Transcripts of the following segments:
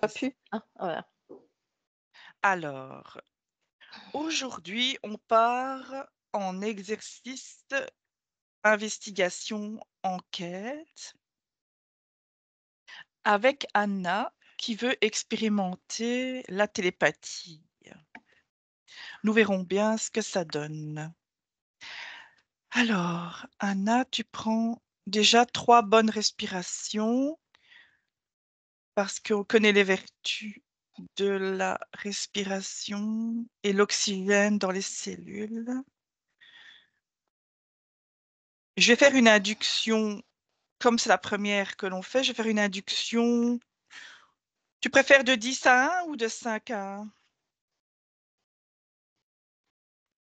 Pas pu? Ah, voilà. Alors, aujourd'hui, on part en exercice investigation enquête avec Anna qui veut expérimenter la télépathie. Nous verrons bien ce que ça donne. Alors, Anna, tu prends déjà 3 bonnes respirations parce qu'on connaît les vertus de la respiration et l'oxygène dans les cellules. Je vais faire une induction, comme c'est la première que l'on fait, je vais faire une induction. Tu préfères de 10 à 1 ou de 5 à 1?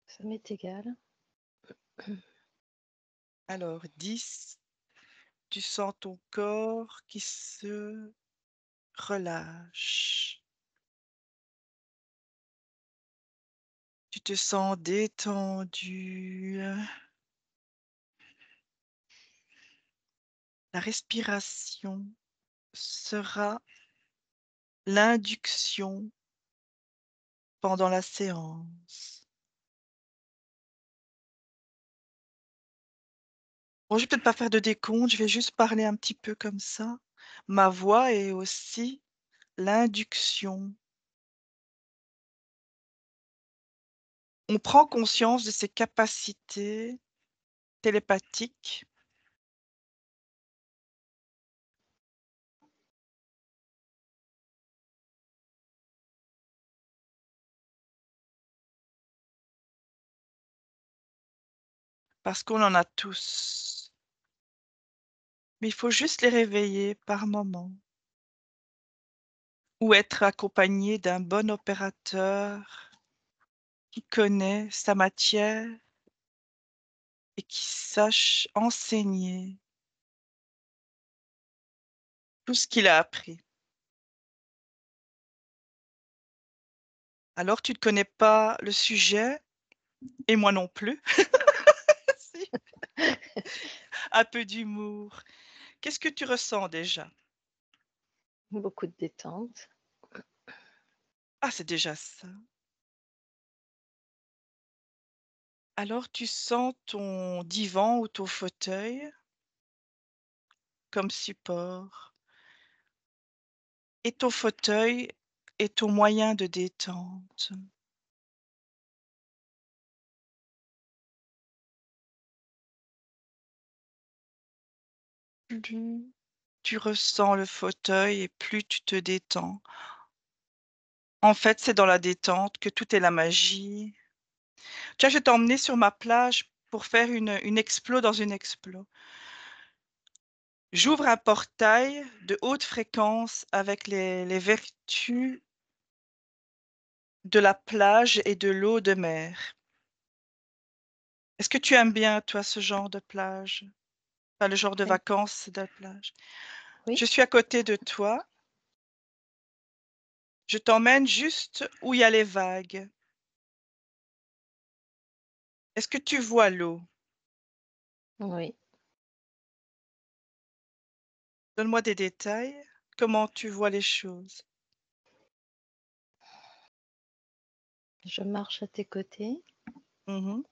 Ça m'est égal. Alors, 10, tu sens ton corps qui se relâche. Tu te sens détendu. La respiration sera l'induction pendant la séance. Bon, je vais peut-être pas faire de décompte, je vais juste parler un petit peu comme ça. Ma voix est aussi l'induction. On prend conscience de ses capacités télépathiques parce qu'on en a tous. Mais il faut juste les réveiller par moment ou être accompagné d'un bon opérateur qui connaît sa matière et qui sache enseigner tout ce qu'il a appris. Alors, tu ne connais pas le sujet, et moi non plus. Si, un peu d'humour. Qu'est-ce que tu ressens déjà? Beaucoup de détente. Ah, c'est déjà ça. Alors, tu sens ton divan ou ton fauteuil comme support. Et ton fauteuil est ton moyen de détente. Plus tu ressens le fauteuil et plus tu te détends. En fait, c'est dans la détente que tout est la magie. Tiens, je vais t'emmener sur ma plage pour faire une explo dans une explo. J'ouvre un portail de haute fréquence avec les vertus de la plage et de l'eau de mer. Est-ce que tu aimes bien, toi, ce genre de plage? Enfin, le genre de Oui. vacances de plage? Oui. Je suis à côté de toi. Je t'emmène juste où il y a les vagues. Est-ce que tu vois l'eau? Oui. Donne-moi des détails. Comment tu vois les choses? Je marche à tes côtés Mmh.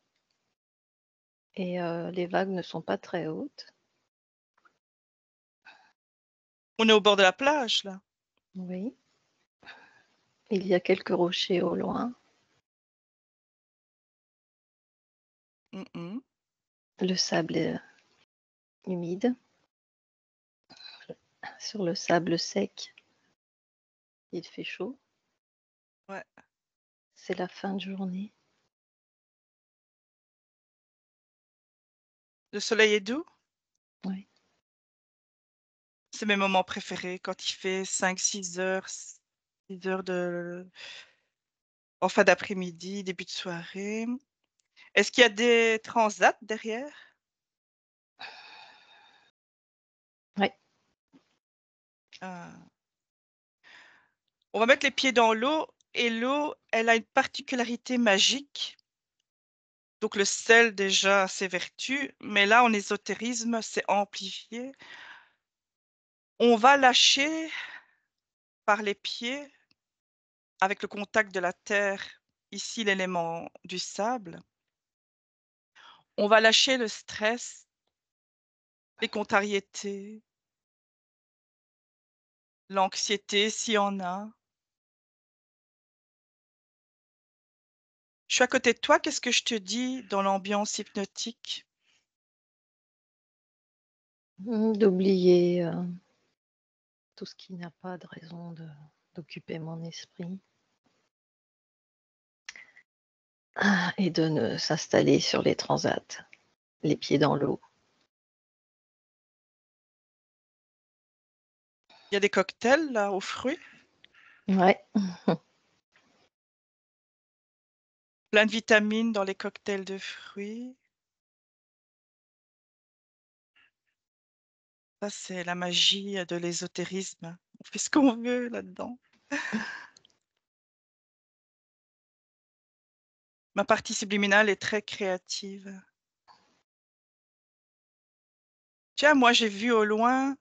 et les vagues ne sont pas très hautes. On est au bord de la plage, là. Oui. Il y a quelques rochers au loin. Mmh. Le sable est humide. Sur le sable sec, il fait chaud. Ouais. C'est la fin de journée. Le soleil est doux? Oui. C'est mes moments préférés quand il fait 5-6 heures, 6 heures de en fin d'après-midi, début de soirée. Est-ce qu'il y a des transats derrière? Oui. Ah. On va mettre les pieds dans l'eau et l'eau, elle a une particularité magique. Donc le sel déjà a ses vertus, mais là en ésotérisme, c'est amplifié. On va lâcher par les pieds, avec le contact de la terre, ici l'élément du sable, on va lâcher le stress, les contrariétés, l'anxiété s'il y en a. Je suis à côté de toi, qu'est-ce que je te dis dans l'ambiance hypnotique? D'oublier, tout ce qui n'a pas de raison d'occuper mon esprit. Et de ne s'installer sur les transats, les pieds dans l'eau. Il y a des cocktails là aux fruits, Ouais, plein de vitamines dans les cocktails de fruits. Ça, c'est la magie de l'ésotérisme. On fait ce qu'on veut là-dedans. Ma partie subliminale est très créative. Tiens, moi, j'ai vu au loin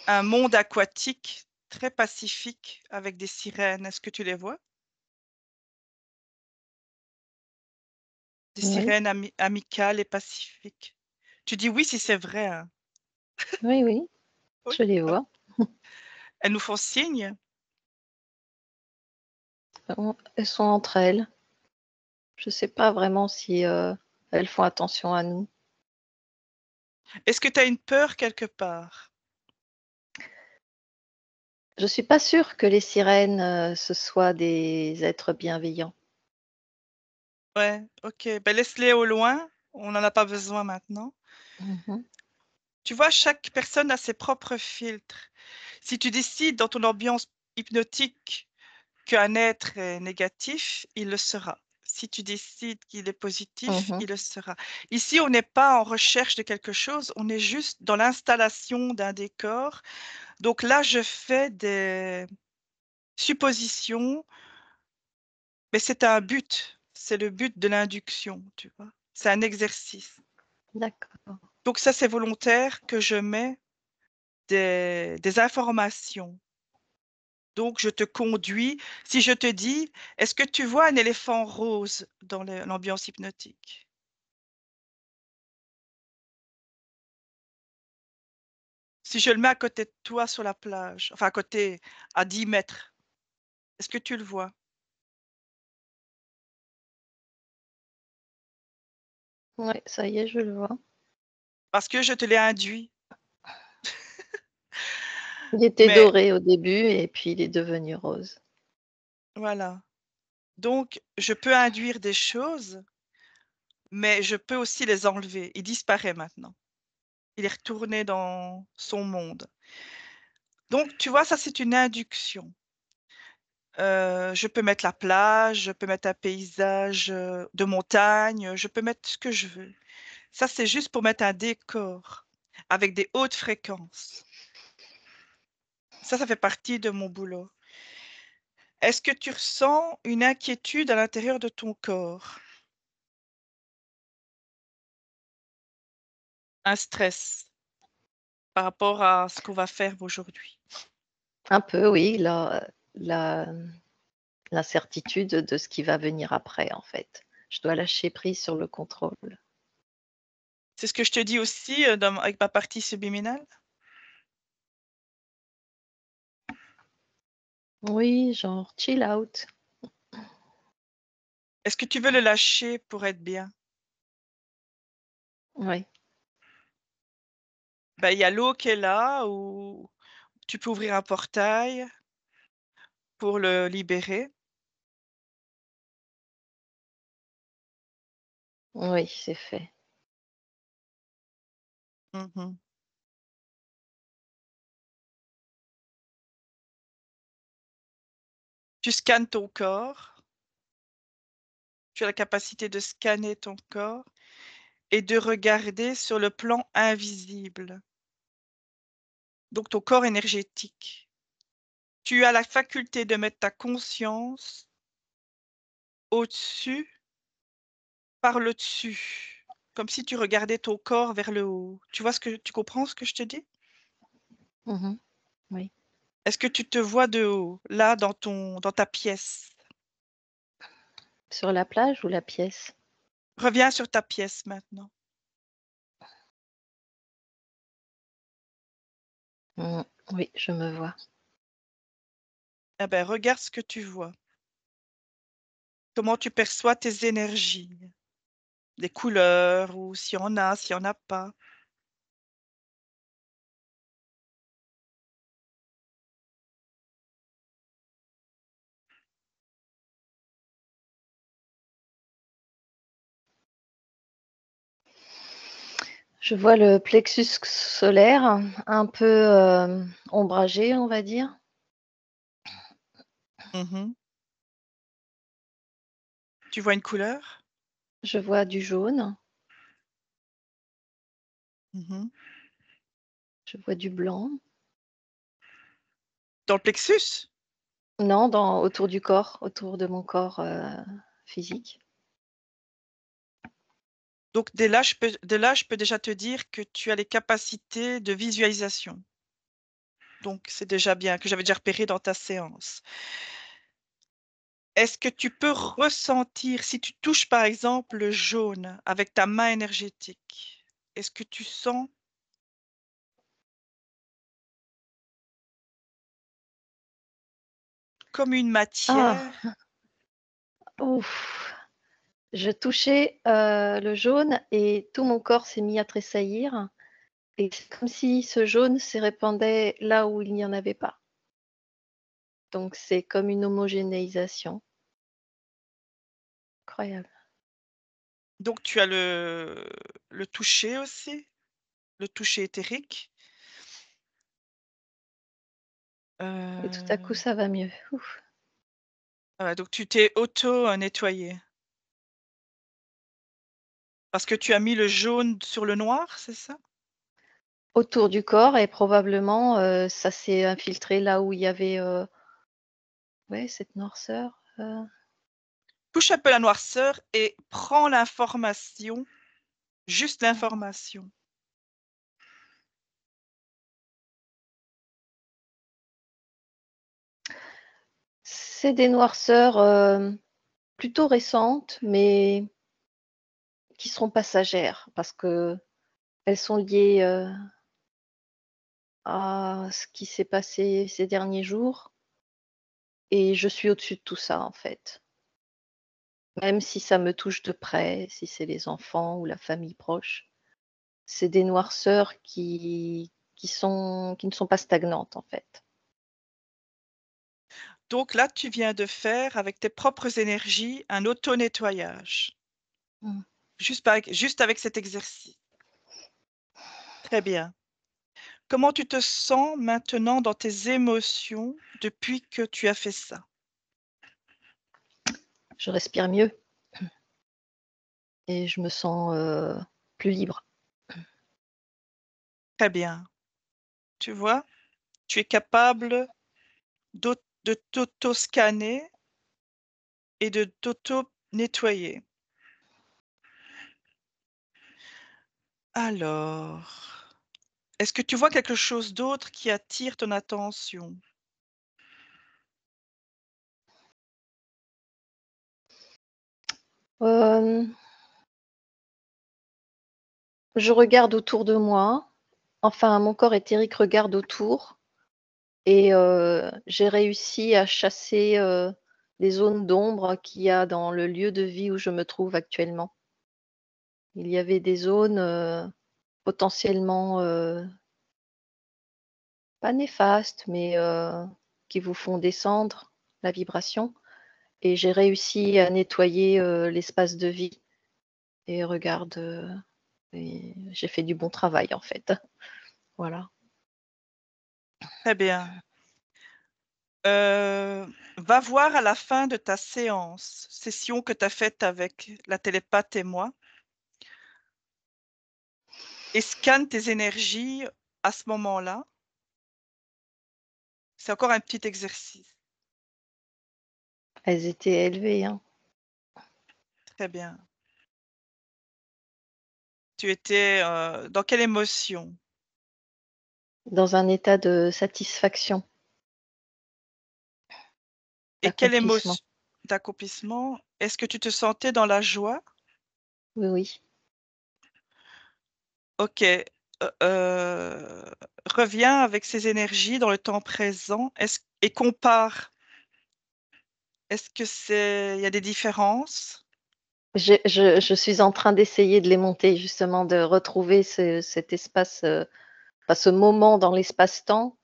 un monde aquatique très pacifique avec des sirènes. Est-ce que tu les vois? Des oui, sirènes amicales et pacifiques. Tu dis oui si c'est vrai, hein. oui, oui, Oui. je les vois. Elles nous font signe. Elles sont entre elles. Je ne sais pas vraiment si, elles font attention à nous. Est-ce que tu as une peur quelque part? Je suis pas sûre que les sirènes, ce soient des êtres bienveillants. Ouais, ok. Ben, laisse-les au loin. On n'en a pas besoin maintenant. Mmh. Tu vois, chaque personne a ses propres filtres. Si tu décides dans ton ambiance hypnotique qu'un être est négatif, il le sera. Si tu décides qu'il est positif, Mmh. il le sera. Ici, on n'est pas en recherche de quelque chose, on est juste dans l'installation d'un décor. Donc là, je fais des suppositions, mais c'est un but. C'est le but de l'induction, tu vois. C'est un exercice. D'accord. Donc ça, c'est volontaire que je mets des informations. Donc, je te conduis. Si je te dis, est-ce que tu vois un éléphant rose dans l'ambiance hypnotique? Si je le mets à côté de toi sur la plage, enfin à côté, à 10 mètres, est-ce que tu le vois? Ouais, ça y est, je le vois. Parce que je te l'ai induit. Il était Mais doré au début et puis il est devenu rose. voilà. Donc, je peux induire des choses, mais je peux aussi les enlever. Il disparaît maintenant. Il est retourné dans son monde. Donc, tu vois, ça, c'est une induction. Je peux mettre la plage, je peux mettre un paysage, de montagne, je peux mettre ce que je veux. Ça, c'est juste pour mettre un décor avec des hautes fréquences. Ça fait partie de mon boulot. Est-ce que tu ressens une inquiétude à l'intérieur de ton corps? Un stress par rapport à ce qu'on va faire aujourd'hui? Un peu, oui, la l'incertitude de ce qui va venir après, en fait. Je dois lâcher prise sur le contrôle. C'est ce que je te dis aussi, avec ma partie subliminale? Oui, genre chill out. Est-ce que tu veux le lâcher pour être bien? Oui, Ben, il y a l'eau qui est là ou tu peux ouvrir un portail pour le libérer. oui, c'est fait. Mmh. Tu scannes ton corps, tu as la capacité de scanner ton corps et de regarder sur le plan invisible, donc ton corps énergétique. Tu as la faculté de mettre ta conscience au-dessus, par le dessus, comme si tu regardais ton corps vers le haut. Tu comprends ce que je te dis? Mmh. Oui. Est-ce que tu te vois de haut, là, dans ta pièce? Sur la plage ou la pièce? Reviens sur ta pièce maintenant. Mmh, oui, je me vois. Eh ben, regarde ce que tu vois. Comment tu perçois tes énergies? Les couleurs ou s'il y en a pas? Je vois le plexus solaire un peu, ombragé, on va dire. Mmh. Tu vois une couleur? Je vois du jaune, Mmh. je vois du blanc. Dans le plexus? Non, autour du corps, autour de mon corps, physique. Donc dès là, je peux déjà te dire que tu as les capacités de visualisation. Donc c'est déjà bien, que j'avais déjà repéré dans ta séance. Est-ce que tu peux ressentir, si tu touches par exemple le jaune avec ta main énergétique, est-ce que tu sens comme une Ah! matière? Ouf! Je touchais, le jaune et tout mon corps s'est mis à tressaillir et c'est comme si ce jaune se répandait là où il n'y en avait pas. Donc c'est comme une homogénéisation. Incroyable. Donc tu as le toucher aussi, le toucher éthérique. Et tout à coup, Heu, ça va mieux. Ouf. voilà, donc tu t'es auto, nettoyée parce que tu as mis le jaune sur le noir, c'est ça? Autour du corps et probablement, ça s'est infiltré là où il y avait, ouais, cette noirceur, Touche un peu la noirceur et prends l'information, juste l'information. c'est des noirceurs, plutôt récentes, mais qui seront passagères parce qu'elles sont liées, à ce qui s'est passé ces derniers jours et je suis au-dessus de tout ça, en fait. Même si ça me touche de près, si c'est les enfants ou la famille proche, c'est des noirceurs qui ne sont pas stagnantes, en fait. Donc là, tu viens de faire avec tes propres énergies un auto-nettoyage, Mmh. juste avec cet exercice. Très bien. Comment tu te sens maintenant dans tes émotions depuis que tu as fait ça? Je respire mieux et je me sens, plus libre. Très bien. Tu vois? Tu es capable de t'auto-scanner et de t'auto-nettoyer. Alors, est-ce que tu vois quelque chose d'autre qui attire ton attention? Hem, je regarde autour de moi, enfin mon corps éthérique regarde autour et j'ai réussi à chasser, les zones d'ombre qu'il y a dans le lieu de vie où je me trouve actuellement. Il y avait des zones, potentiellement, pas néfastes, mais qui vous font descendre la vibration et j'ai réussi à nettoyer, l'espace de vie et regarde, et j'ai fait du bon travail en fait. Voilà. Très bien. Va voir à la fin de ta session que tu as faite avec la télépathe et moi et scanne tes énergies à ce moment-là. C'est encore un petit exercice. Elles étaient élevées, hein, Très bien. Tu étais, dans quelle émotion? dans un état de satisfaction. Et quelle D'accomplissement. émotion d'accomplissement? Est-ce que tu te sentais dans la joie? Oui, oui. OK, reviens avec ces énergies dans le temps présent. Et compare. Est-ce que il y a des différences? Je suis en train d'essayer de les monter justement, de retrouver cet espace, enfin ce moment dans l'espace-temps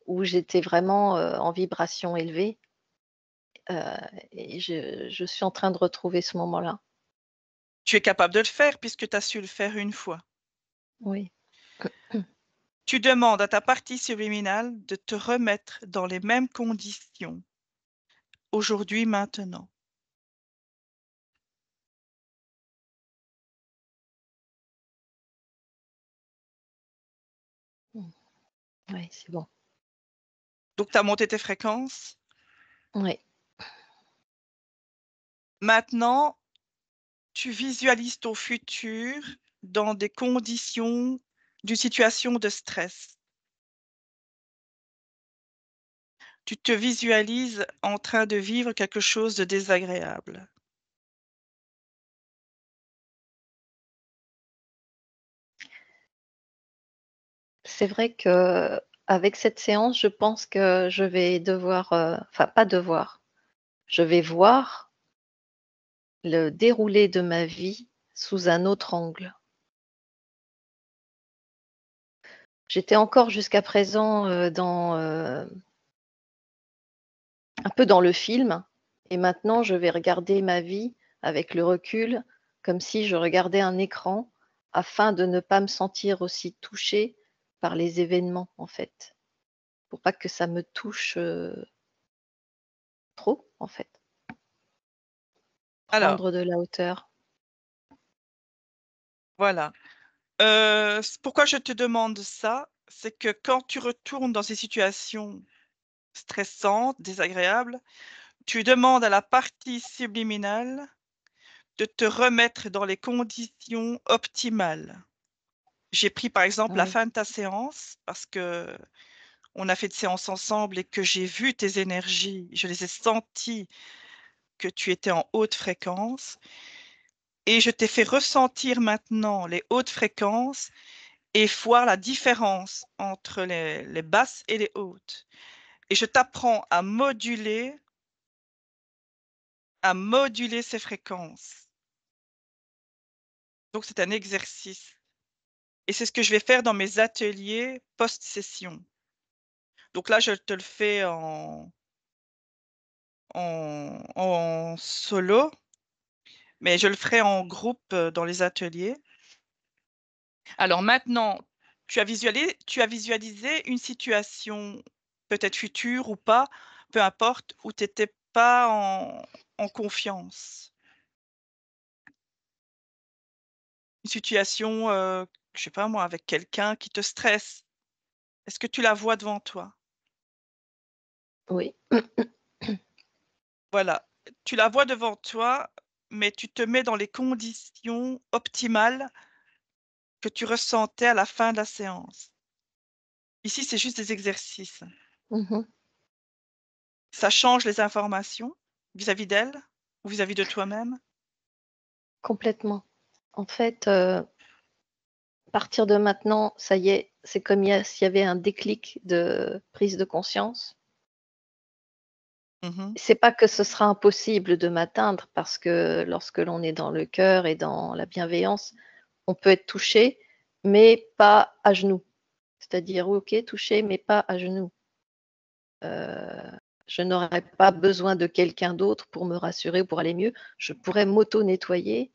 où j'étais vraiment, en vibration élevée, heu et je suis en train de retrouver ce moment-là. Tu es capable de le faire puisque tu as su le faire une fois. Oui. Tu demandes à ta partie subliminale de te remettre dans les mêmes conditions, aujourd'hui, maintenant. Mmh. Ouais, c'est bon. Donc tu as monté tes fréquences. Oui. Maintenant, tu visualises ton futur dans des conditions d'une situation de stress. Tu te visualises en train de vivre quelque chose de désagréable. C'est vrai qu'avec cette séance, je pense que je vais devoir, enfin pas devoir, je vais voir le déroulé de ma vie sous un autre angle. J'étais encore jusqu'à présent, un peu dans le film et maintenant je vais regarder ma vie avec le recul, comme si je regardais un écran afin de ne pas me sentir aussi touchée par les événements, en fait. Pour pas que ça me touche, trop, en fait. Alors, Prendre de la hauteur. voilà. Pourquoi je te demande ça? C'est que quand tu retournes dans ces situations stressantes, désagréables, tu demandes à la partie subliminale de te remettre dans les conditions optimales. J'ai pris par exemple la Oui, fin de ta séance parce que on a fait de séance ensemble et que j'ai vu tes énergies, je les ai senties, que tu étais en haute fréquence et je t'ai fait ressentir maintenant les hautes fréquences et voir la différence entre les basses et les hautes. Et je t'apprends à moduler ces fréquences. Donc c'est un exercice et c'est ce que je vais faire dans mes ateliers post-session. Donc là, je te le fais en solo, mais je le ferai en groupe, dans les ateliers. Alors maintenant, tu as visualisé une situation, peut-être future ou pas, peu importe, où tu étais pas en confiance. Une situation, je sais pas moi, avec quelqu'un qui te stresse. Est-ce que tu la vois devant toi? oui. Voilà, tu la vois devant toi, mais tu te mets dans les conditions optimales que tu ressentais à la fin de la séance. Ici, c'est juste des exercices. Mmh mh. Ça change les informations vis-à-vis d'elle ou vis-à-vis de toi-même? Complètement. En fait, à partir de maintenant, ça y est, c'est comme s'il y avait un déclic de prise de conscience. Mmh. C'est pas que ce sera impossible de m'atteindre parce que lorsque l'on est dans le cœur et dans la bienveillance, on peut être touché, mais pas à genoux. C'est-à-dire, OK, touché, mais pas à genoux. Je n'aurais pas besoin de quelqu'un d'autre pour me rassurer ou pour aller mieux. Je pourrais m'auto-nettoyer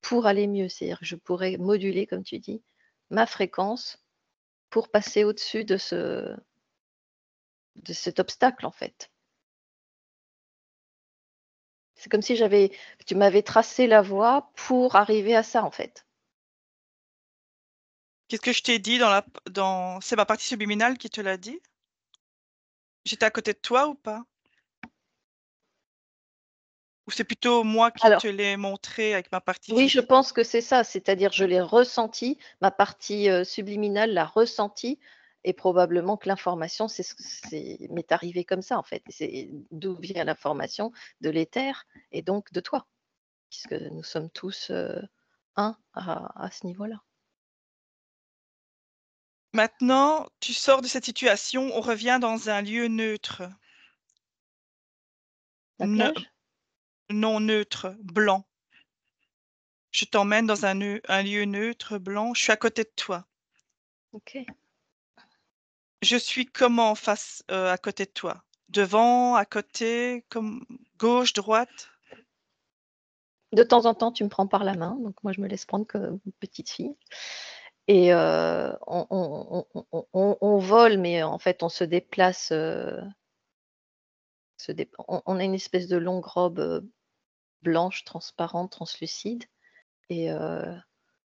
pour aller mieux. C'est-à-dire que je pourrais moduler, comme tu dis, ma fréquence pour passer au-dessus de cet obstacle, en fait. C'est comme si tu m'avais tracé la voie pour arriver à ça, en fait. Qu'est-ce que je t'ai dit dans c'est ma partie subliminale qui te l'a dit? J'étais à côté de toi ou pas? Ou c'est plutôt moi qui te Alors, l'ai montré avec ma partie oui, je physique? pense que c'est ça, c'est-à-dire je l'ai ressenti, ma partie, subliminale l'a ressenti Et probablement que l'information, m'est arrivé comme ça, en fait. Et c'est d'où vient l'information? De l'éther et donc de toi, puisque nous sommes tous, un à ce niveau-là. Maintenant, tu sors de cette situation, on revient dans un lieu neutre. La Ne plage? Non neutre, blanc. Je t'emmène dans un lieu neutre, blanc, je suis à côté de toi. OK. Je suis comment face, à côté de toi? Devant, à côté, comme gauche, droite? De temps en temps, tu me prends par la main, donc moi je me laisse prendre comme une petite fille et on vole, mais en fait on se déplace, on a une espèce de longue robe, blanche, transparente, translucide et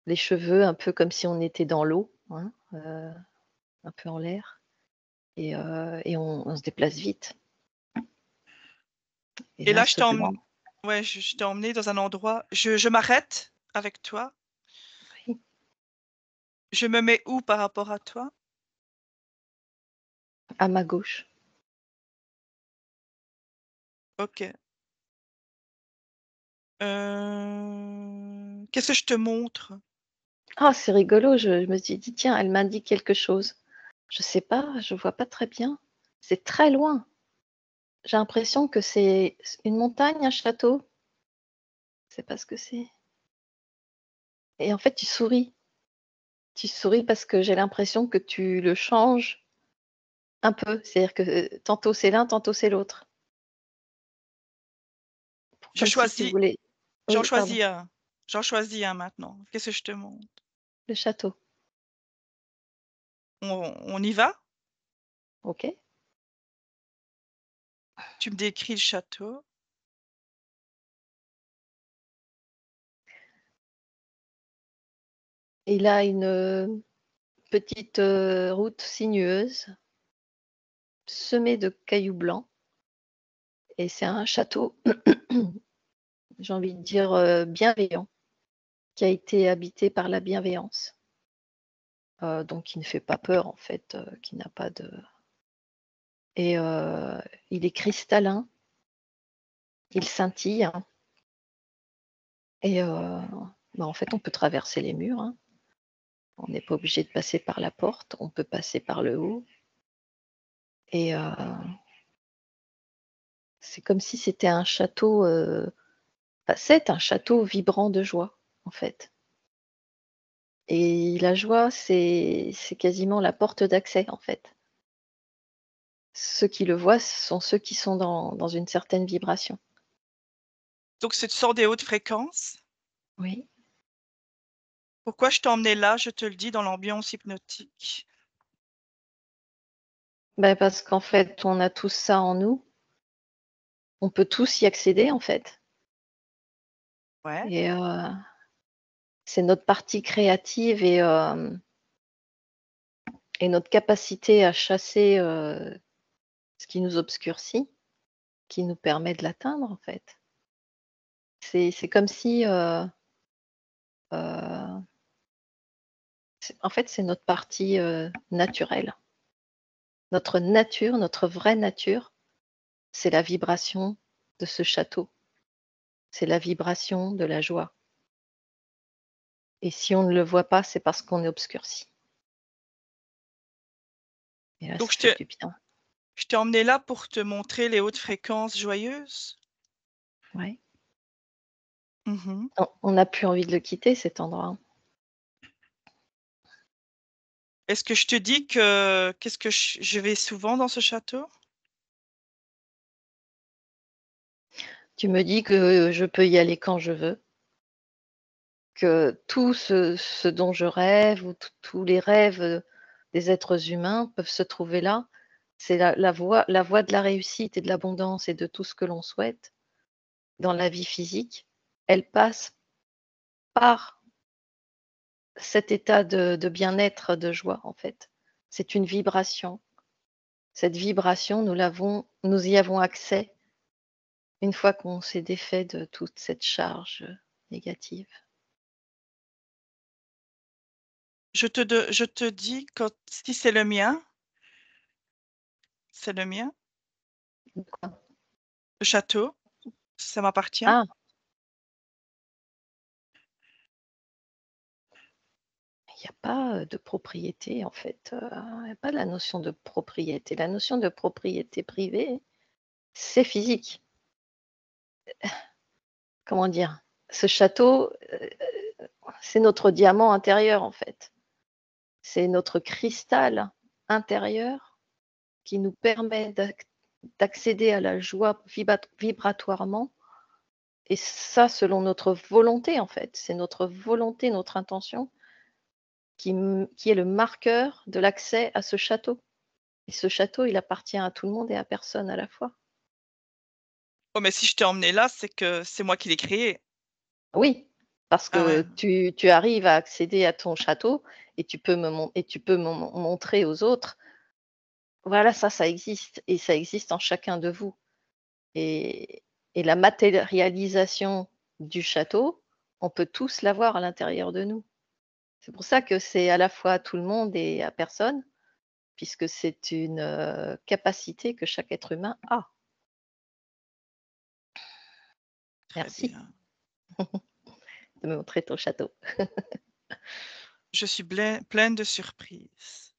les cheveux un peu comme si on était dans l'eau, hein, un peu en l'air et on se déplace vite et Et là là, ce blanc, ouais, je t'ai emmené dans un endroit, je m'arrête avec toi. oui, Je me mets où par rapport à toi? à ma gauche. OK. Qu'est-ce que je te montre? Ah, c'est rigolo, je me suis dit: «Tiens, elle m'indique quelque chose». Je sais pas, je vois pas très bien. C'est très loin. J'ai l'impression que c'est une montagne, un château? Je sais pas ce que c'est et en fait, tu souris. Tu souris parce que j'ai l'impression que tu le changes un peu. C'est-à-dire que, tantôt c'est l'un, tantôt c'est l'autre. Je Comme si tu choisis voulais J'en oui, pardon, choisis un. J'en choisis un maintenant. Qu'est-ce que je te montre? le château. On y va? OK. Tu me décris le château. Il a une, petite, route sinueuse, semée de cailloux blancs et c'est un château, j'ai envie de dire, bienveillant, qui a été habité par la bienveillance. Donc qui ne fait pas peur en fait, qui n'a pas de et il est cristallin, il scintille, hein et bah, en fait, on peut traverser les murs, hein. On n'est pas obligé de passer par la porte, on peut passer par le haut et c'est comme si c'était un château, bah, c'est un château vibrant de joie, en fait et la joie, c'est quasiment la porte d'accès, en fait. Ceux qui le voient, ce sont ceux qui sont dans une certaine vibration. Donc ce sont des hautes fréquences. Oui. Pourquoi je t'ai emmené là? Je te le dis, dans l'ambiance hypnotique. Bah, parce qu'en fait, on a tous ça en nous. On peut tous y accéder, en fait Ouais. et c'est notre partie créative et notre capacité à chasser, ce qui nous obscurcit, qui nous permet de l'atteindre, en fait. C'est comme si, heu, en fait, c'est notre partie, naturelle. Notre nature, notre vraie nature, c'est la vibration de ce château. C'est la vibration de la joie et si on ne le voit pas, c'est parce qu'on est obscurci et là, Donc ça fait du bien. je t'ai emmené là pour te montrer les hautes fréquences joyeuses. Ouais. Mmh. On n'a plus envie de le quitter cet endroit, hein. Est-ce que je te dis que qu'est-ce que je vais souvent dans ce château? Tu me dis que je peux y aller quand je veux, que tout ce dont je rêve ou tous les rêves, des êtres humains peuvent se trouver là. C'est la voie de la réussite et de l'abondance et de tout ce que l'on souhaite dans la vie physique. Elle passe par cet état de bien-être, de joie, en fait. C'est une vibration. Cette vibration, nous y avons accès une fois qu'on s'est défait de toute cette charge, négative. je te dis si c'est le mien, c'est le mien, Quoi? le château, ça m'appartient. Ah, il n'y a pas de propriété en fait. Il n'y a pas la notion de propriété. La notion de propriété privée, c'est physique. Comment dire? Ce château, c'est notre diamant intérieur en fait. C'est notre cristal intérieur qui nous permet d'accéder à la joie vibratoirement et ça selon notre volonté en fait. C'est notre volonté, notre intention qui est le marqueur de l'accès à ce château et ce château, il appartient à tout le monde et à personne à la fois. Oh, mais si je t'ai emmené là, c'est que c'est moi qui l'ai créé. Oui, parce Ah que ouais, tu arrives à accéder à ton château et tu peux montrer aux autres, voilà ça existe et ça existe en chacun de vous et la matérialisation du château, on peut tous l'avoir à l'intérieur de nous. C'est pour ça que c'est à la fois à tout le monde et à personne, puisque c'est une, capacité que chaque être humain a. très Merci bien. de me montrer ton château. Je suis pleine de surprises.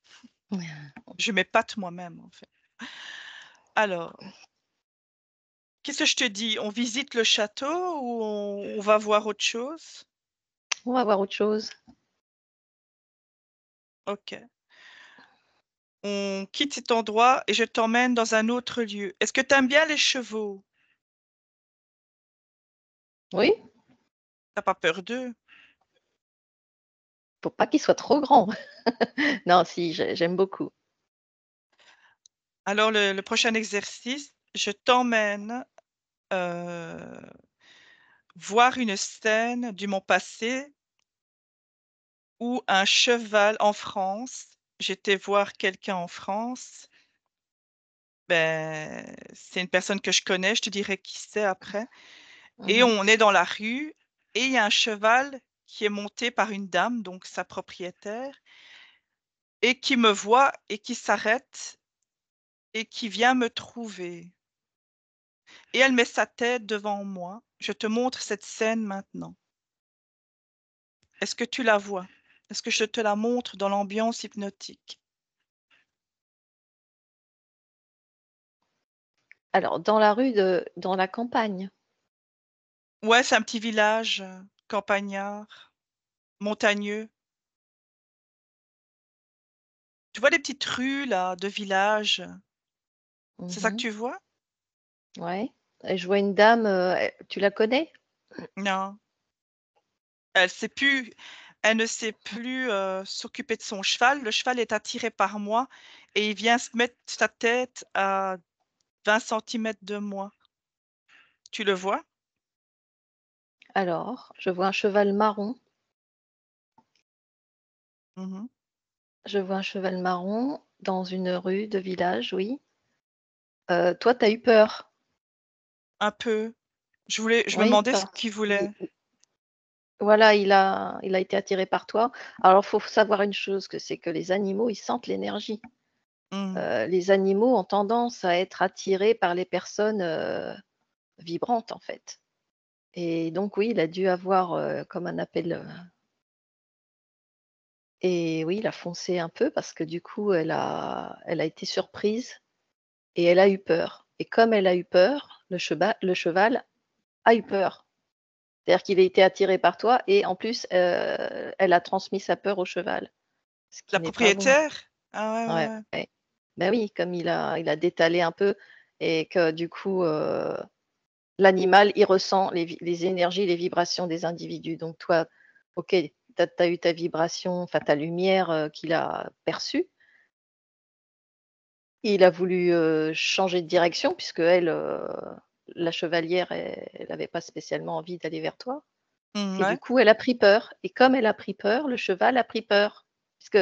Je m'épate moi-même, en fait. Alors, qu'est-ce que je te dis? On visite le château ou on va voir autre chose? On va voir autre chose. OK. On quitte cet endroit et je t'emmène dans un autre lieu. Est-ce que tu aimes bien les chevaux? Oui, T'as pas peur d'eux? faut pas qu'il soit trop grand. Non, si, j'aime beaucoup. Alors le prochain exercice, je t'emmène, heu, voir une scène du mon passé où un cheval en France, j'étais voir quelqu'un en France, c'est une personne que je connais, je te dirai qui c'est après et Mmh. on est dans la rue et il y a un cheval qui est monté par une dame, donc sa propriétaire et qui me voit et qui s'arrête et qui vient me trouver et elle met sa tête devant moi. Je te montre cette scène maintenant. Est-ce que tu la vois? Est-ce que je te la montre dans l'ambiance hypnotique? Alors dans la campagne? Ouais, c'est un petit village, campagnard, montagneux. Tu vois les petites rues là, de village? C'est ça que Mmh. tu vois? Ouais et je vois une dame, tu la connais? Non, elle ne sait plus, s'occuper de son cheval. Le cheval est attiré par moi et il vient se mettre sa tête à 20 centimètres de moi. Tu le vois? Alors, je vois un cheval marron, Mmh. je vois un cheval marron dans une rue de village, oui. Toi, tu as eu peur? Un peu. Je me Oui, demandais ce parce qu'il qu'il voulait. voilà, il a été attiré par toi. Alors, faut savoir une chose, que c'est que les animaux, ils sentent l'énergie. Mmh. Les animaux ont tendance à être attirés par les personnes, vibrantes, en fait et donc oui, il a dû avoir, comme un appel, et oui, il a foncé un peu parce que du coup, elle a été surprise et elle a eu peur et comme elle a eu peur, le cheval a eu peur. C'est-à-dire qu'il a été attiré par toi et en plus, elle a transmis sa peur au cheval, ce qui La n'est pas bon. propriétaire? Ah ouais, Ouais, ouais, ouais. ouais. Bah oui, comme il a détalé un peu et que du coup, l'animal, il ressent les énergies, les vibrations des individus. Donc toi, OK, tu as eu ta vibration, enfin ta lumière, qu'il a perçue. Il a voulu, changer de direction puisqu'elle, la chevalière, elle avait pas spécialement envie d'aller vers toi Mmh, et du ouais. coup, elle a pris peur et comme elle a pris peur, le cheval a pris peur puisque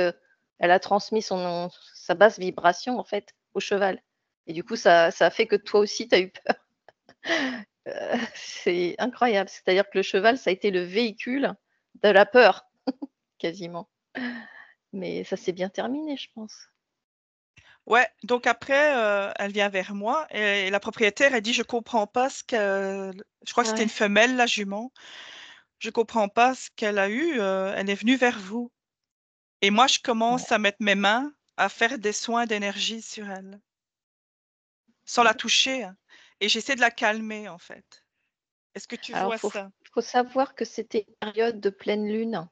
elle a transmis sa basse vibration, en fait, au cheval et du coup, ça a fait que toi aussi, tu as eu peur. C'est incroyable. C'est-à-dire que le cheval, ça a été le véhicule de la peur, quasiment. Mais ça s'est bien terminé, je pense. Ouais, donc après, elle vient vers moi et la propriétaire, elle dit: «Je comprends pas ce que» je crois que c'était une Ouais, femelle, la jument. «Je comprends pas ce qu'elle a eu, elle est venue vers vous» et moi, je ouais. commence à mettre mes mains, à faire des soins d'énergie sur elle, sans la toucher, hein, et j'essaie de la calmer, en fait. Est-ce que tu Alors vois ça? faut savoir que c'était une période de pleine lune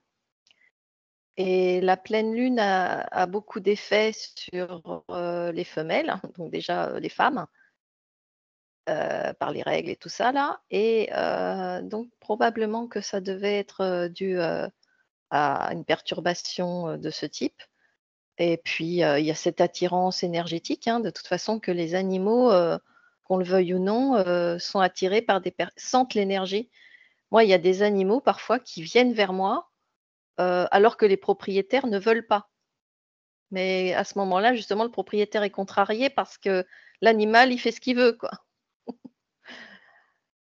et la pleine lune a beaucoup d'effets sur, les femelles, donc déjà, les femmes, par les règles et tout ça là et donc probablement que ça devait être, dû, à une perturbation, de ce type et puis, il y a cette attirance énergétique, hein, de toute façon que les animaux, qu'on le veuille ou non, sont attirés par des per sentent l'énergie. Moi, il y a des animaux parfois qui viennent vers moi, alors que les propriétaires ne veulent pas. Mais à ce moment-là, justement, le propriétaire est contrarié parce que l'animal, il fait ce qu'il veut, quoi. Tu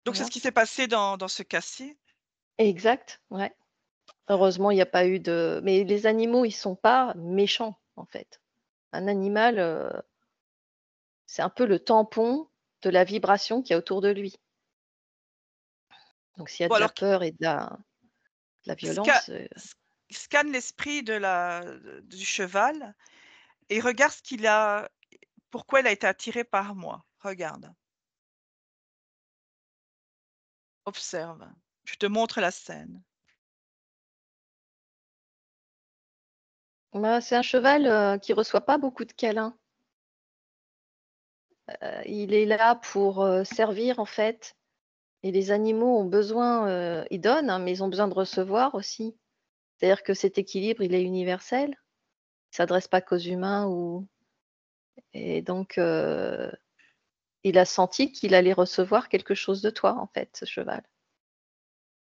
Donc c'est ce vois? qui s'est passé dans ce cas-ci. Exact, ouais. Heureusement, il y a pas eu de mais les animaux, ils sont pas méchants, en fait. Un animal, c'est un peu le tampon de la vibration qu'il y a autour de lui. Donc s'il y a Bon de la alors peur et de la sca violence, s scanne l'esprit du cheval et regarde ce qu'il a pourquoi il a été attiré par moi. Regarde, observe. Je te montre la scène. bah, c'est un cheval, qui reçoit pas beaucoup de câlins. Il est là pour, servir, en fait et les animaux ont besoin, ils donnent, hein, mais ils ont besoin de recevoir aussi. C'est-à-dire que cet équilibre, il est universel. Il s'adresse pas qu'aux humains ou et donc il a senti qu'il allait recevoir quelque chose de toi, en fait, ce cheval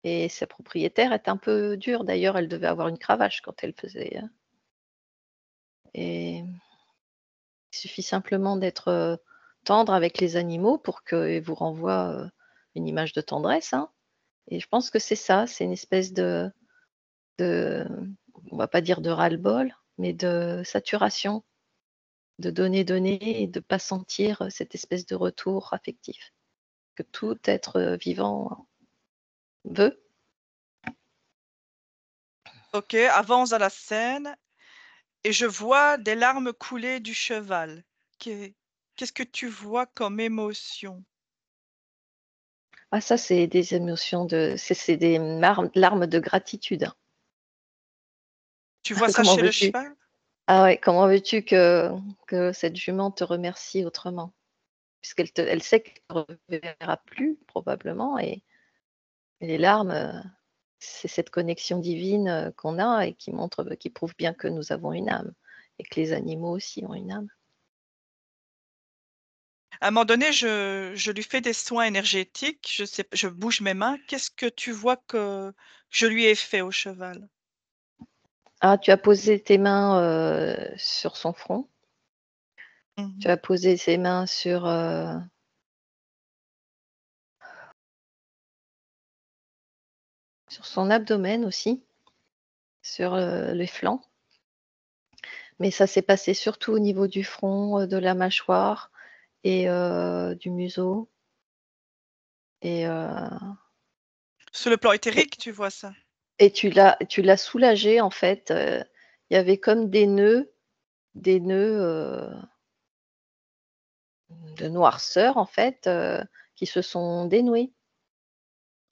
et sa propriétaire est un peu dure. D'ailleurs, elle devait avoir une cravache quand elle faisait, et il suffit simplement d'être, tendre avec les animaux pour qu'ils vous renvoient, une image de tendresse, hein et je pense que c'est ça, c'est une espèce de on va pas dire de ras-le-bol, mais de saturation, de donner, donner et de pas sentir, cette espèce de retour affectif que tout être, vivant veut. OK, avance dans la scène et je vois des larmes couler du cheval. Qu'est qu'est-ce que tu vois comme émotion? Ah ça, c'est des émotions c'est des larmes de gratitude. Tu vois ça Comment chez le veux-tu? cheval? Ah ouais, comment veux-tu que cette jument te remercie autrement? Elle sait qu'elle ne te reverra plus probablement et les larmes, c'est cette connexion divine, qu'on a et qui prouve bien que nous avons une âme et que les animaux aussi ont une âme. À un moment donné, je lui fais des soins énergétiques, je bouge mes mains. Qu'est-ce que tu vois que je lui ai fait au cheval? Ah, tu as posé tes mains, sur son front, tu Mmh. as posé ses mains sur son abdomen aussi, sur, les flancs, mais ça s'est passé surtout au niveau du front, de la mâchoire et du museau et Sur le plan et éthérique, tu vois ça? et tu l'as soulagé en fait, il y avait comme des nœuds, de noirceur en fait, qui se sont dénoués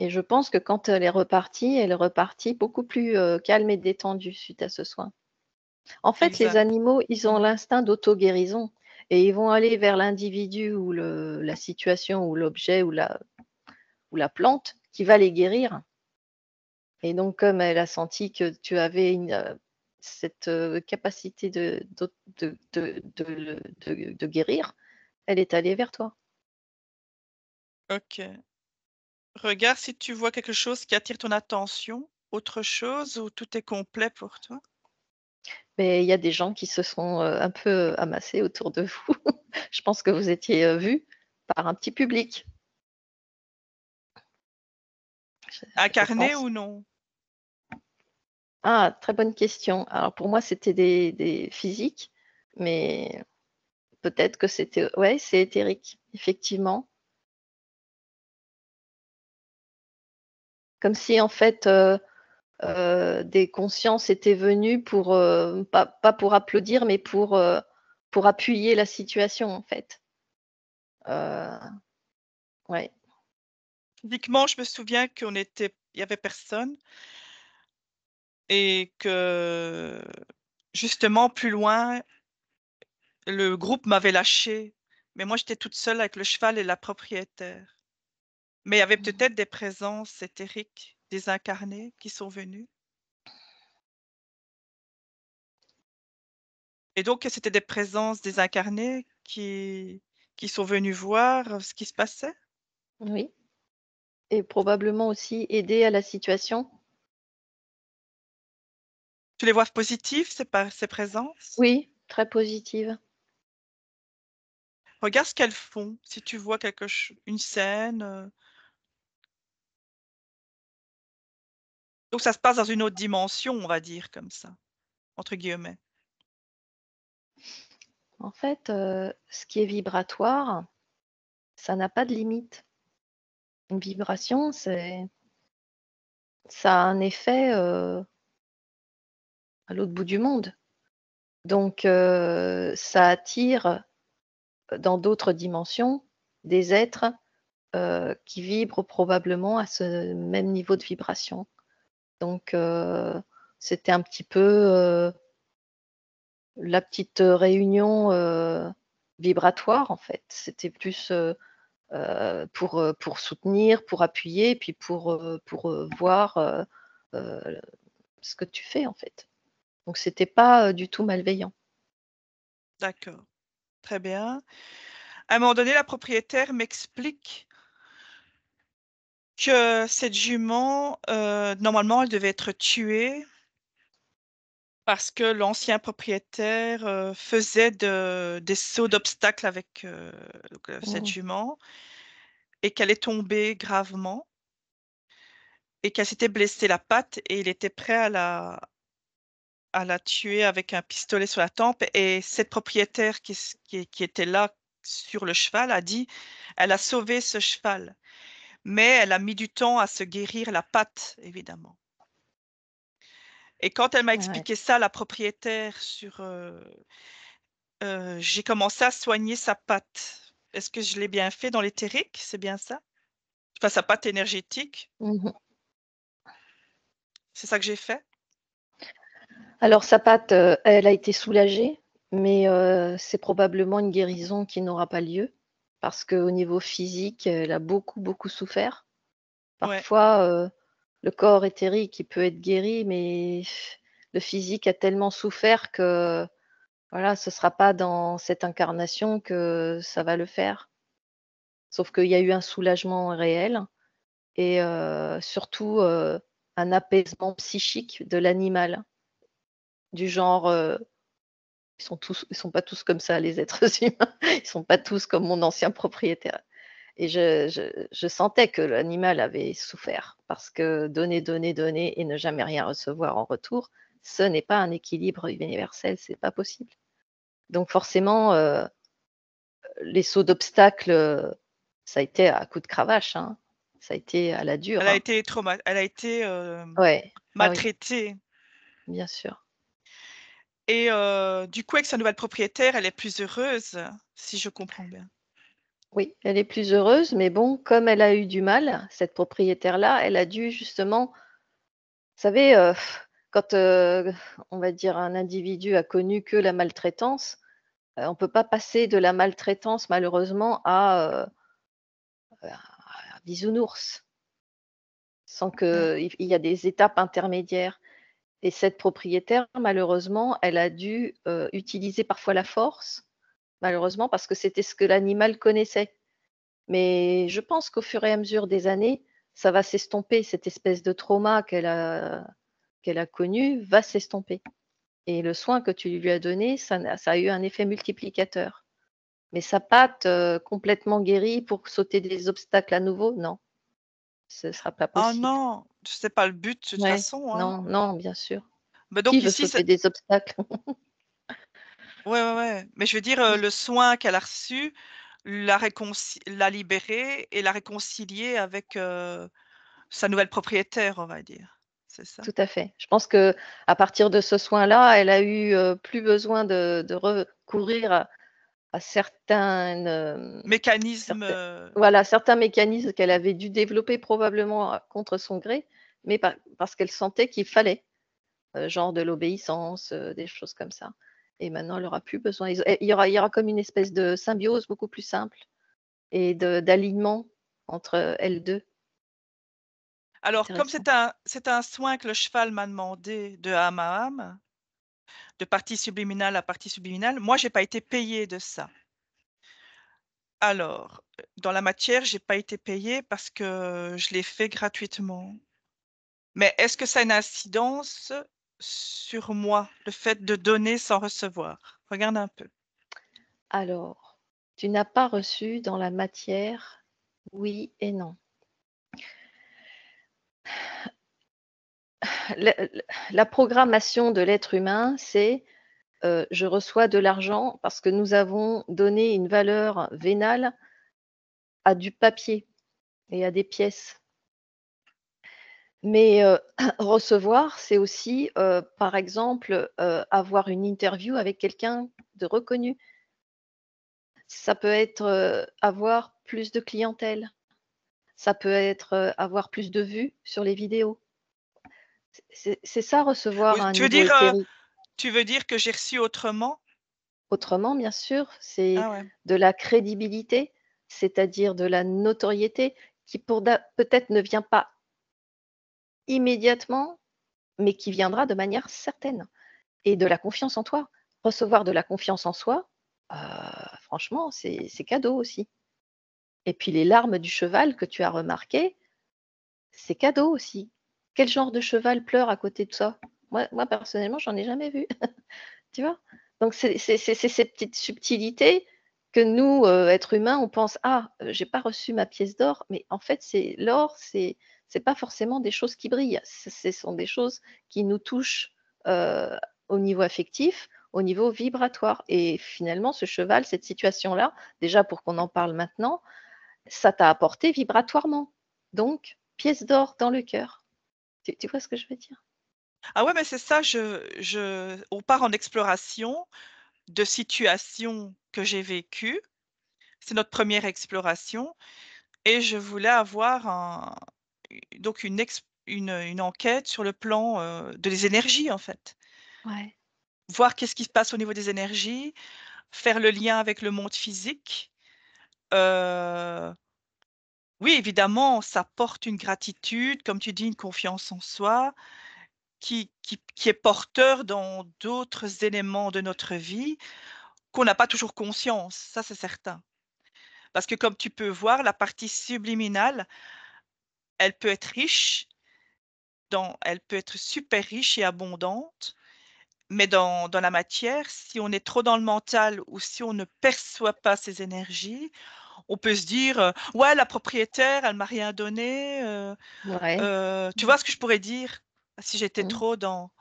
et je pense que quand elle est repartie beaucoup plus, calme et détendue suite à ce soin. En fait, les Exact. animaux, ils ont Mmh. l'instinct d'auto-guérison et ils vont aller vers l'individu ou la situation ou l'objet ou la plante qui va les guérir et donc comme elle a senti que tu avais cette, capacité de guérir, elle est allée vers toi. OK. Regarde si tu vois quelque chose qui attire ton attention, autre chose ou tout est complet pour toi? Mais il y a des gens qui se sont, un peu amassés autour de vous. Je pense que vous étiez, vus par un petit public. Je Incarné pense. ou non? Ah, très bonne question. Alors pour moi, c'était des physiques, mais peut-être que c'était ouais, c'est éthérique, effectivement. Comme si en fait, des consciences étaient venues pour, pas pour applaudir, mais pour appuyer la situation, en fait. Heu, ouais. Physiquement, je me souviens il y avait personne et que justement plus loin, le groupe m'avait lâché, mais moi j'étais toute seule avec le cheval et la propriétaire. Mais il y avait Mmh. peut-être des présences éthériques, des incarnés qui sont venus. Et donc c'était des présences des incarnés qui sont venus voir, ce qui se passait? Oui, et probablement aussi aider à la situation. Tu les vois positifs ces présences? Oui, très positive. Regarde ce qu'elles font, si tu vois quelque ch une scène, donc ça se passe dans une autre dimension, on va dire comme ça, entre guillemets. En fait, ce qui est vibratoire, ça n'a pas de limite. Une vibration, ça a un effet, à l'autre bout du monde. Donc ça attire, dans d'autres dimensions, des êtres, qui vibrent probablement à ce même niveau de vibration. Donc c'était un petit peu, la petite, réunion, vibratoire en fait. C'était plus, pour soutenir, pour appuyer, puis pour, voir, ce que tu fais en fait. Donc c'était pas, du tout malveillant. D'accord, très bien. À un moment donné, la propriétaire m'explique que cette jument, normalement, elle devait être tuée parce que l'ancien propriétaire, faisait des sauts d'obstacles avec, donc, cette Mmh. jument et qu'elle est tombée gravement et qu'elle s'était blessée la patte et il était prêt à la tuer avec un pistolet sur la tempe et cette propriétaire qui était là sur le cheval a dit: «Elle a sauvé ce cheval». Mais elle a mis du temps à se guérir la patte, évidemment. Et quand elle m'a Ouais. expliqué ça, la propriétaire j'ai commencé à soigner sa patte. Est-ce que je l'ai bien fait dans l'éthérique? C'est bien ça? Enfin, sa patte énergétique, Mmh. c'est ça que j'ai fait? Alors sa patte, elle a été soulagée, mais c'est probablement une guérison qui n'aura pas lieu parce qu'au niveau physique, elle a beaucoup, beaucoup souffert. Ouais. Parfois, le corps éthérique, il peut être guéri, mais le physique a tellement souffert que, voilà, ce sera pas dans cette incarnation que ça va le faire. Sauf qu'il y a eu un soulagement réel et surtout, un apaisement psychique de l'animal, du genre, ils sont pas tous comme ça les êtres humains, ils sont pas tous comme mon ancien propriétaire et je sentais que l'animal avait souffert parce que donner, donner, donner et ne jamais rien recevoir en retour, ce n'est pas un équilibre universel, c'est pas possible. Donc forcément, les sauts d'obstacles, ça a été à coups de cravache, hein. Ça a été à la dure, hein. Elle a été, Ouais, ah oui, maltraitée bien sûr. et du coup, avec sa nouvelle propriétaire, elle est plus heureuse, si je comprends bien? Oui, elle est plus heureuse, mais bon, comme elle a eu du mal, cette propriétaire-là, elle a dû justement, vous savez, quand, on va dire un individu a connu que la maltraitance, on peut pas passer de la maltraitance malheureusement à bisounours, sans Mmh. qu'il y a des étapes intermédiaires. Et cette propriétaire, malheureusement, elle a dû, utiliser parfois la force, malheureusement, parce que c'était ce que l'animal connaissait. Mais je pense qu'au fur et à mesure des années, ça va s'estomper, cette espèce de trauma qu'elle a connu va s'estomper et le soin que tu lui as donné, ça a eu un effet multiplicateur. Mais sa patte, complètement guérie pour sauter des obstacles à nouveau, non, ce sera pas Ah possible. non, c'est pas le but de toute Ouais, façon, hein. non, non, bien sûr. Bah, Qui donc veut ici, sauter des obstacles? ouais, ouais, ouais, mais je veux dire, le soin qu'elle a reçu l'a libérée et l'a réconciliée avec, sa nouvelle propriétaire, on va dire. C'est ça? Tout à fait. Je pense que à partir de ce soin-là, elle a eu, plus besoin de recourir à certaines, Mécanisme, certains voilà, certains mécanismes qu'elle avait dû développer probablement, contre son gré, mais parce qu'elle sentait qu'il fallait, genre de l'obéissance, des choses comme ça, et maintenant elle aura plus besoin. Il y aura comme une espèce de symbiose beaucoup plus simple et d'alignement entre elles 2. alors comme Intéressant. c'est un soin que le cheval m'a demandé de âme à âme, de partie subliminale à partie subliminale, moi j'ai pas été payée de ça. Alors, dans la matière, j'ai pas été payée parce que je l'ai fait gratuitement. Mais est-ce que ça a une incidence sur moi, le fait de donner sans recevoir? Regarde un peu. Alors, tu n'as pas reçu dans la matière, oui et non. La programmation de l'être humain, c'est, je reçois de l'argent parce que nous avons donné une valeur vénale à du papier et à des pièces. Mais, recevoir, c'est aussi, par exemple, avoir une interview avec quelqu'un de reconnu. Ça peut être, avoir plus de clientèle. Ça peut être, avoir plus de vues sur les vidéos. C'est ça, recevoir à Oui, un niveau éthérique. tu veux dire que j'ai reçu autrement? Autrement, bien sûr, c'est Ah ouais. de la crédibilité, c'est-à-dire de la notoriété qui peut-être ne vient pas immédiatement, mais qui viendra de manière certaine, et de la confiance en toi. Recevoir de la confiance en soi, heu, franchement, c'est cadeau aussi, et puis les larmes du cheval que tu as remarquées, c'est cadeau aussi. Quel genre de cheval pleure à côté de ça? Moi personnellement, j'en ai jamais vu. Tu vois? Donc c'est ces petites subtilités que nous, êtres humains, on pense: «Ah, j'ai pas reçu ma pièce d'or», mais en fait, c'est l'or, c'est pas forcément des choses qui brillent. Ce sont des choses qui nous touchent, heu, au niveau affectif, au niveau vibratoire, et finalement, ce cheval, cette situation-là, déjà pour qu'on en parle maintenant, ça t'a apporté vibratoirement. Donc pièce d'or dans le cœur. Tu vois ce que je veux dire? Ah ouais, mais c'est ça, on part en exploration de situations que j'ai vécues. C'est notre première exploration et je voulais avoir donc une enquête sur le plan, de les énergies, en fait. Ouais. Voir qu'est-ce qui se passe au niveau des énergies, faire le lien avec le monde physique. Heu, oui, évidemment, ça porte une gratitude, comme tu dis, une confiance en soi qui est porteur dans d'autres éléments de notre vie qu'on n'a pas toujours conscience, ça c'est certain. Parce que comme tu peux voir, la partie subliminale, elle peut être riche, elle peut être super riche et abondante, mais dans la matière, si on est trop dans le mental ou si on ne perçoit pas ces énergies, on peut se dire, «Ouais, la propriétaire, elle m'a rien donné», Ouais. tu Mmh. vois ce que je pourrais dire? Si j'étais Mmh. trop dans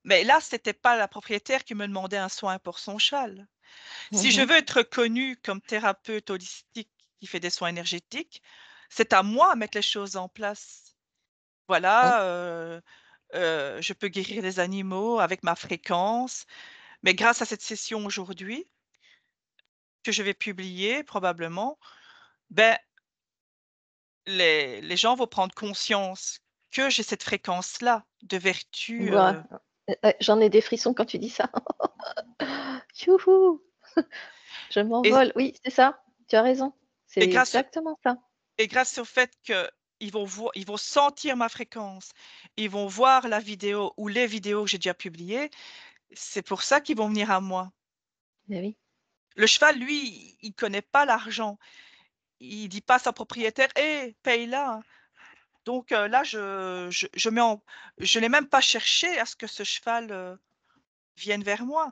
mais là, c'était pas la propriétaire qui me demandait un soin pour son cheval. Si je Mmh. veux être reconnue comme thérapeute holistique qui fait des soins énergétiques, c'est à moi de mettre les choses en place. Mmh. Voilà, je peux guérir les animaux avec ma fréquence, mais grâce à cette session aujourd'hui, que je vais publier probablement, ben, les gens vont prendre conscience que j'ai cette fréquence-là de vertu, Voilà. J'en ai des frissons quand tu dis ça. Youhou! Je et m'envole. Oui, c'est ça, tu as raison. et C'est grâce exactement ça. et grâce au fait ils vont sentir ma fréquence, ils vont voir la vidéo ou les vidéos que j'ai déjà publiées, c'est pour ça qu'ils vont venir à moi. Mais oui. Le cheval, lui, il connaît pas l'argent. Il dit pas à sa propriétaire: «Hé, paye-la». Donc là, je mets en je n'ai même pas cherché à ce que ce cheval, vienne vers moi.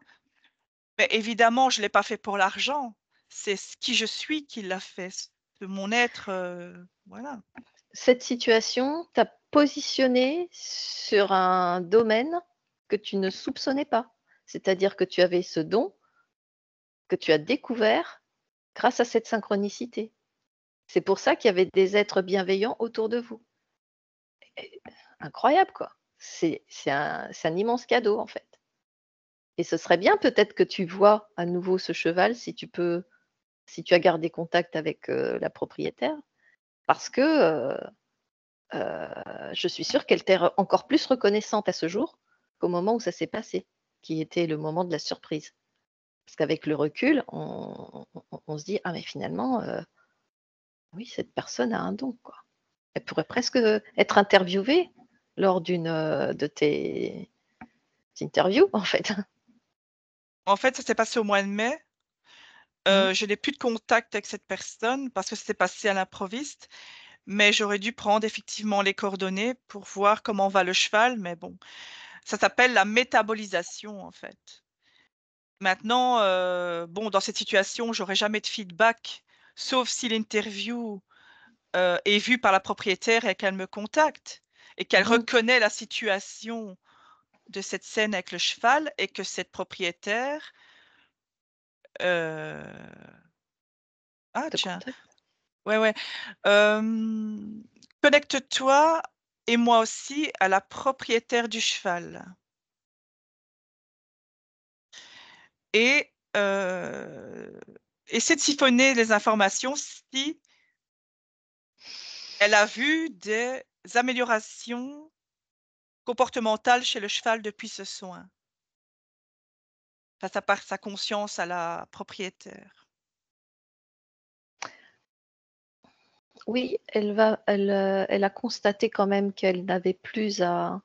Mais évidemment, je l'ai pas fait pour l'argent. C'est qui je suis qui l'a fait, c'est mon être, voilà. Cette situation t'a positionné sur un domaine que tu ne soupçonnais pas. C'est-à-dire que tu avais ce don que tu as découvert grâce à cette synchronicité. C'est pour ça qu'il y avait des êtres bienveillants autour de vous. Et incroyable, quoi. C'est un immense cadeau, en fait. Et ce serait bien peut-être que tu vois à nouveau ce cheval si tu as gardé contact avec, la propriétaire parce que, je suis sûre qu'elle t'est re encore plus reconnaissante à ce jour qu'au moment où ça s'est passé, qui était le moment de la surprise. Parce qu'avec le recul, on se dit: «Ah mais finalement, oui, cette personne a un don, quoi». Elle pourrait presque, être interviewée lors d'une, de tes interviews, en fait. En fait, ça s'est passé au mois de mai. Mmh. Je n'ai plus de contact avec cette personne parce que c'était passé à l'improviste, mais j'aurais dû prendre effectivement les coordonnées pour voir comment va le cheval, mais bon, ça s'appelle la métabolisation, en fait. Maintenant, bon, dans cette situation, j'aurais jamais de feedback, sauf si l'interview, est vue par la propriétaire et qu'elle me contacte et qu'elle Mmh. reconnaît la situation de cette scène avec le cheval et que cette propriétaire, heu ah Te tiens, contacte. ouais, ouais, hem, connecte-toi et moi aussi à la propriétaire du cheval et essaie de siphonner les informations si elle a vu des améliorations comportementales chez le cheval depuis ce soin, face à part sa conscience à la propriétaire. Oui, elle a constaté quand même qu'elle n'avait plus à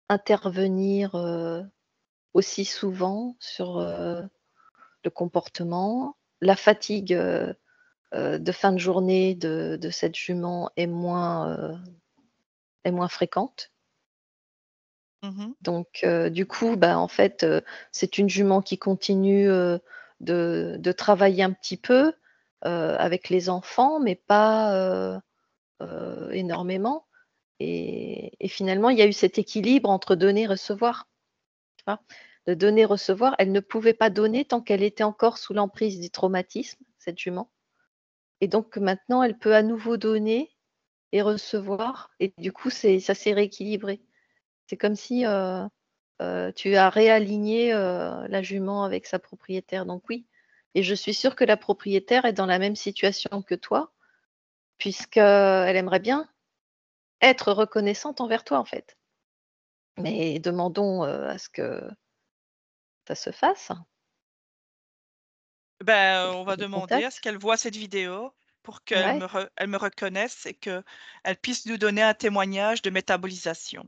intervenir, aussi souvent sur, le comportement. La fatigue, de fin de journée de cette jument est moins fréquente. Mmh. Donc du coup, bah, en fait, c'est une jument qui continue, de travailler un petit peu, avec les enfants, mais pas, énormément et finalement, il y a eu cet équilibre entre donner et recevoir, tu vois? De donner-recevoir, elle ne pouvait pas donner tant qu'elle était encore sous l'emprise du traumatisme, cette jument et donc maintenant, elle peut à nouveau donner et recevoir et du coup, ça s'est rééquilibré. C'est comme si, tu as réaligné, la jument avec sa propriétaire, donc oui et je suis sûre que la propriétaire est dans la même situation que toi, puisqu'elle aimerait bien être reconnaissante envers toi, en fait. Mais demandons, à ce que ça se fasse, Ben, qu'elle on te va demander à ce recontacte. qu'elle voie cette vidéo pour qu'elle Ouais, me reconnaisse et qu'elle puisse nous donner un témoignage de métabolisation.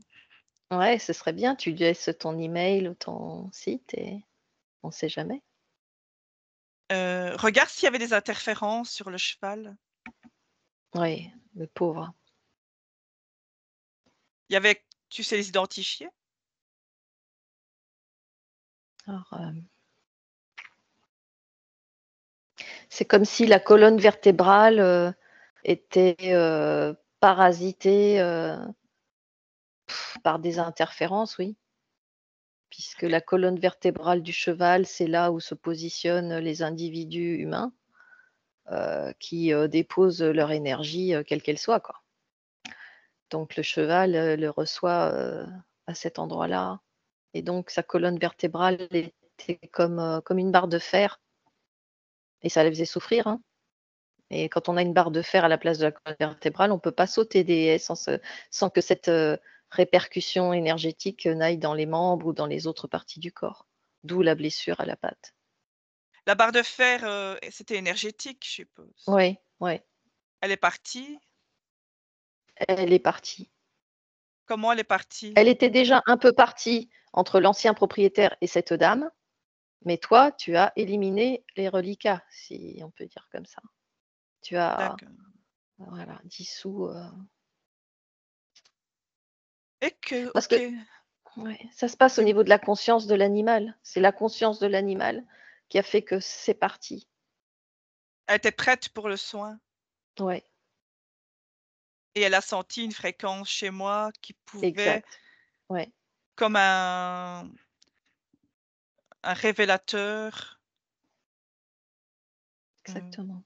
ouais, ce serait bien, tu lui laisses ton email ou ton site et on sait jamais. Regarde s'il y avait des interférences sur le cheval. Oui, le pauvre. Il y avait tu sais les identifier? Alors, c'est comme si la colonne vertébrale, était, parasitée, par des interférences, oui, puisque Et la colonne vertébrale du cheval, c'est là où se positionnent les individus humains, qui, déposent leur énergie, quelle qu'elle soit, quoi. Donc le cheval, le reçoit, à cet endroit-là et donc sa colonne vertébrale était comme une barre de fer et ça la faisait souffrir, hein et quand on a une barre de fer à la place de la colonne vertébrale, on ne peut pas sauter des haies sans que cette, répercussion énergétique, n'aille dans les membres ou dans les autres parties du corps. D'où la blessure à la patte. la barre de fer, c'était énergétique, je suppose? Oui, ouais, Elle est partie? elle est partie. Comment elle est partie? Elle était déjà un peu partie entre l'ancien propriétaire et cette dame, mais toi, tu as éliminé les reliquats, si on peut dire comme ça. Tu as, D'accord. voilà, dissous, Et que parce OK. que ouais, ça se passe au Dis niveau de la conscience de l'animal. C'est la conscience de l'animal qui a fait que c'est parti. elle était prête pour le soin Ouais, et elle a senti une fréquence chez moi qui pouvait exact. Ouais, comme un révélateur. Exactement.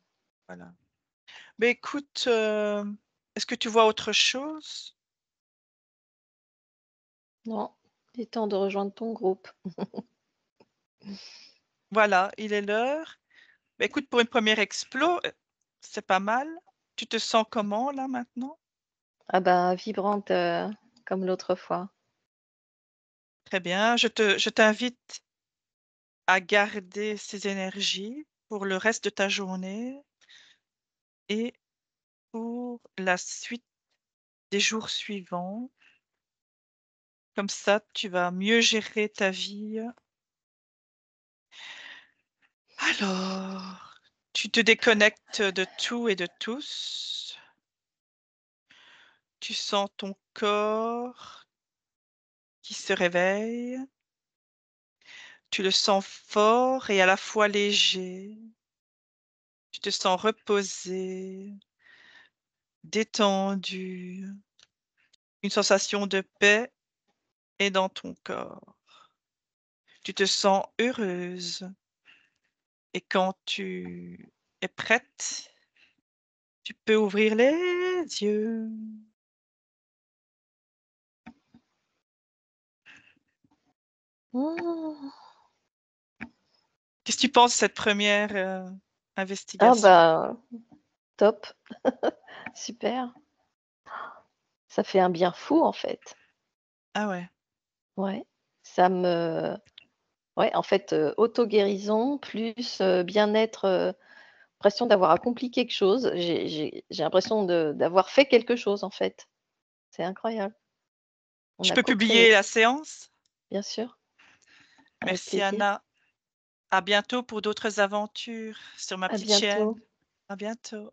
Voilà. Mais écoute, est-ce que tu vois autre chose? Non, il est temps de rejoindre ton groupe. Voilà, il est l'heure. Bah, écoute, pour une première explo, c'est pas mal. Tu te sens comment là maintenant? Ah bah, vibrante, comme l'autre fois. Très bien. Je t'invite à garder ces énergies pour le reste de ta journée et pour la suite des jours suivants. Comme ça, tu vas mieux gérer ta vie. Alors, tu te déconnectes de tout et de tous. Tu sens ton corps qui se réveille. Tu le sens fort et à la fois léger. Tu te sens reposé, détendu. Une sensation de paix est dans ton corps. Tu te sens heureuse et quand tu es prête, tu peux ouvrir les yeux. Mmh. Qu'est-ce que tu penses de cette première Ah investigation? bah, top, super. Ça fait un bien fou, en fait. Ah ouais. Ouais, ça me ouais, en fait, auto-guérison plus, bien-être, impression d'avoir accompli quelque chose. J'ai l'impression d'avoir fait quelque chose, en fait. C'est incroyable. On Je a peux co-créé, publier la séance? bien sûr, avec Merci plaisir. Anna. À bientôt pour d'autres aventures sur ma À petite chaîne. bientôt. À bientôt.